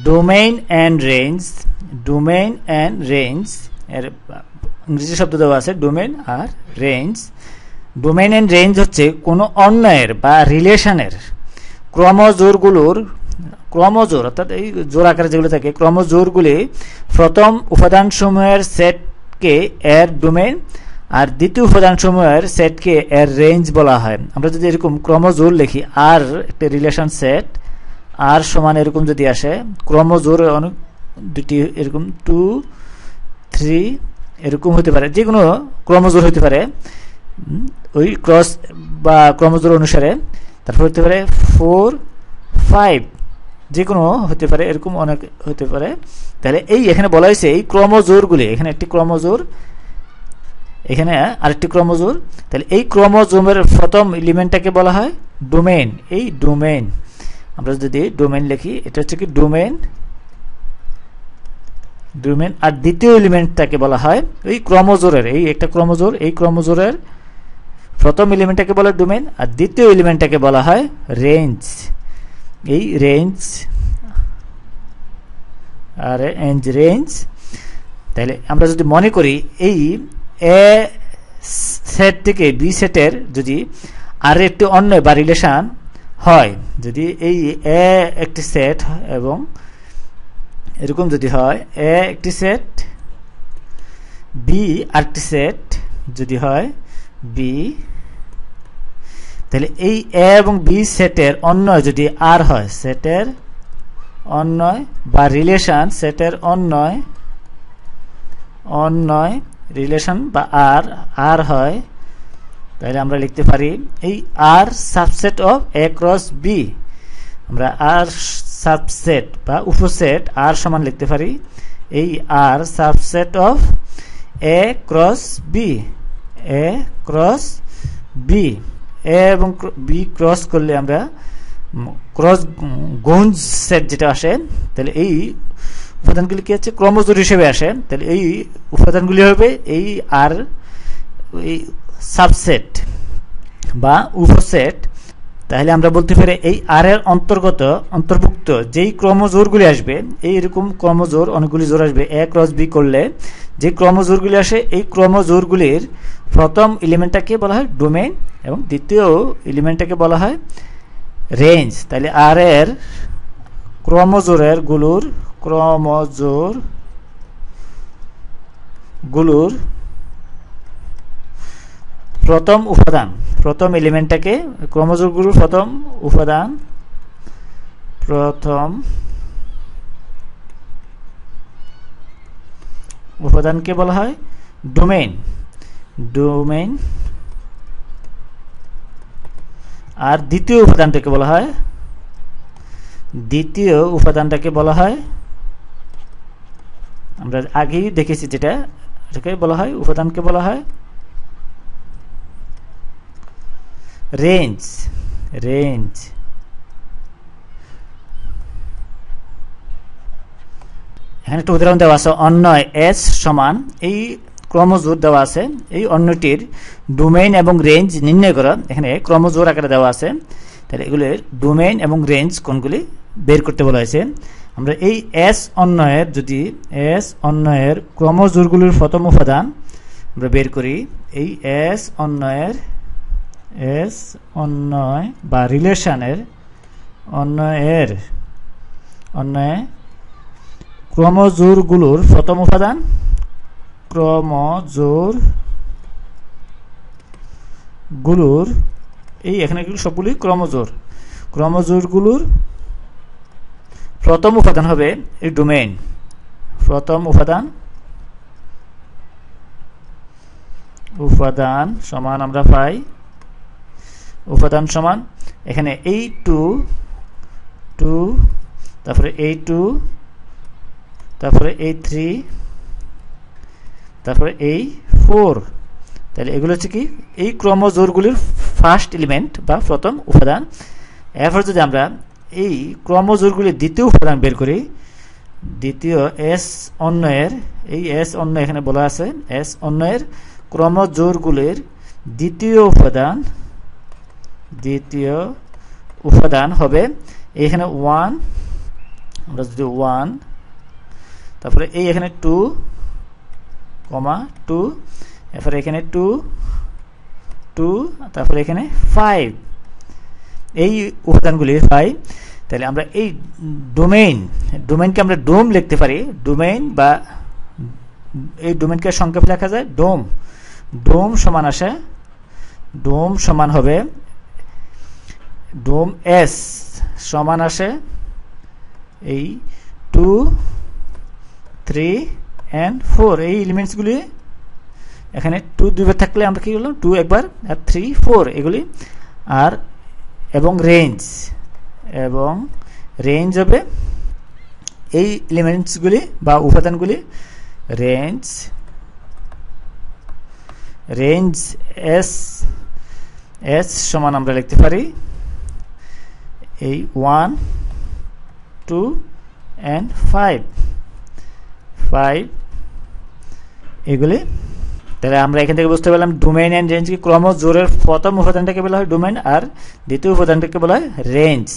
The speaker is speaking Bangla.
ডোমেইন অ্যান্ড রেঞ্জ এর ইংরেজি শব্দ দেওয়া আছে ডোমেইন আর রেঞ্জ। ডোমেইন অ্যান্ড রেঞ্জ হচ্ছে কোনো অন্যয়ের বা রিলেশনের ক্রমজোর অর্থাৎ এই জোর আকারে যেগুলো থাকে ক্রমজোরগুলি প্রথম উপাদানসমূহের সেটকে এর ডোমেইন আর দ্বিতীয় উপাদানসমূহের সেটকে এর রেঞ্জ বলা হয়। আমরা যদি এরকম ক্রমজোর লিখি আর একটা রিলেশন সেট আর সমান এরকম যদি আসে ক্রমজোর অনেক দুটি এরকম 2 3 এরকম হতে পারে, যে কোনো ক্রমজোর হতে পারে ওই ক্রস বা ক্রমজোর অনুসারে। তারপর হতে পারে 4 5 যে কোনো হতে পারে, এরকম অনেক হতে পারে। তাহলে এই এখানে বলা হয়েছে এই ক্রমজোরগুলি, এখানে একটি ক্রমজোর এখানে আরেকটি ক্রমজোর, তাহলে এই ক্রমজোমের প্রথম এলিমেন্টটাকে বলা হয় ডোমেইন। এই ডোমেইন আমরা যদি ডোমেইন লিখি এটা হচ্ছে কি ডোমেইন আর দ্বিতীয় এলিমেন্টটাকে বলা হয় এই ক্রমজোরের, এই একটা ক্রমজোর, এই ক্রমজোরের প্রথম এলিমেন্টটাকে বলা হয় ডোমেইন আর দ্বিতীয় এলিমেন্টটাকে বলা হয় রেঞ্জ। এই রেঞ্জ আর রেঞ্জ। তাহলে আমরা যদি মনে করি এই এ সেট থেকে বি সেটের যদি আর একটি অন্য বা রিলেশন হয়, যদি এই এ একটি সেট এবং এরকম যদি হয় এ একটি সেট বি আরেকটি সেট যদি হয় বি, তাহলে এই এ এবং বি সেটের অন্যয় যদি আর হয়, সেটের অন্যয় বা রিলেশন সেটের অন্যয় রিলেশন বা আর হয়, তাহলে আমরা লিখতে পারি এই আর subset of A cross B. আমরা আর সাবসেট বা উপসেট আর সমান লিখতে পারি এই আর subset of A cross B. A cross B, A এবং বি ক্রস করলে আমরা ক্রস গুঞ্জ সেট যেটা আসে, তাহলে এই উপাদানগুলি কি হচ্ছে ক্রমজোর হিসেবে আসে। তাহলে এই উপাদানগুলি হবে এই আর এই সাবসেট বা উপসেট। তাহলে আমরা বলতে পারি এই আর এর অন্তর্ভুক্ত যেই ক্রমজোরগুলি আসবে, এই এরকম ক্রমজোর অনেকগুলি জোর আসবে এ ক্রস বি করলে যে ক্রমজোরগুলি আসে এই ক্রমজোরগুলির প্রথম এলিমেন্টটাকে বলা হয় ডোমেইন এবং দ্বিতীয় এলিমেন্টটাকে বলা হয় রেঞ্জ। তাহলে আর এর ক্রমজোরগুলোর প্রথম এলিমেন্টটাকে ক্রমজোরগুলোর প্রথম উপাদানকে বলা হয় ডোমেইন আর দ্বিতীয় উপাদানটাকে বলা হয় আমরা আগেই দেখেছি যেটা, এটাকে বলা হয় উপাদানকে বলা হয় রেঞ্জ। এখানে একটা উদাহরণ দেওয়া আছে অন্যয় এস সমান এই ক্রমজোর দেওয়া আছে, এই অন্যটির ডোমেইন এবং রেঞ্জ নির্ণয় করা। এখানে ক্রমজোর আকারে দেওয়া আছে, তাহলে এগুলোর ডোমেইন এবং রেঞ্জ কোনগুলি বের করতে বলা হয়েছে। আমরা এই এস অন্যয়ের ক্রমজোরগুলির প্রথম উপাদান আমরা বের করি। এই এস অন্যয় বা রিলেশনের অন্যয় ক্রমজোরগুলোর প্রথম উপাদান এই এখানে সবগুলি ক্রমজোরগুলোর প্রথম উপাদান হবে এই ডোমেইন। প্রথম উপাদান সমান আমরা পাই উপাদান সমান এখানে এই 2 তারপরে এই 2 তারপরে এই 3 তারপরে এই 4। তাহলে এগুলো হচ্ছে কি এই ক্রমজোরগুলির ফার্স্ট এলিমেন্ট বা প্রথম উপাদান। এরপর যদি আমরা এই ক্রমজোরগুলির দ্বিতীয় উপাদান বের করি, দ্বিতীয় এস অন্যয়ের এই এস অন্য এখানে বলা আছে এস অন্যয়ের ক্রমজোরগুলির দ্বিতীয় উপাদান হবে এখানে 1 আমরা যদি 1 তারপরে এই এখানে 2 কমা 2 এরপরে এখানে 2 2 তারপরে এখানে 5 এই উপাদানগুলি পাই। তাহলে আমরা এই ডোমেইনকে আমরা ডোম লিখতে পারি। ডোমেইন বা এই ডোমেইনকে সংক্ষেপে লেখা যায় ডোম। ডোম সমান হবে ডোম এস সমান আসে এই 2 3 and 4 এই এলিমেন্টসগুলি এখানে 2 দুইবার থাকলে আমরা কি করলাম 2 একবার আর 3 4 এগুলি আর এবং রেঞ্জ হবে এই এলিমেন্টসগুলি বা উপাদানগুলি রেঞ্জ এস সমান আমরা লিখতে পারি এই 1 2 and 5 এগুলি। তাহলে আমরা এখান থেকে বুঝতে পারলাম ডোমেইন এন্ড রেঞ্জ কি ক্রমজোড়ের প্রথম উপাদানটাকে বলা হয় ডোমেইন আর দ্বিতীয় উপাদানটাকে বলা হয় রেঞ্জ।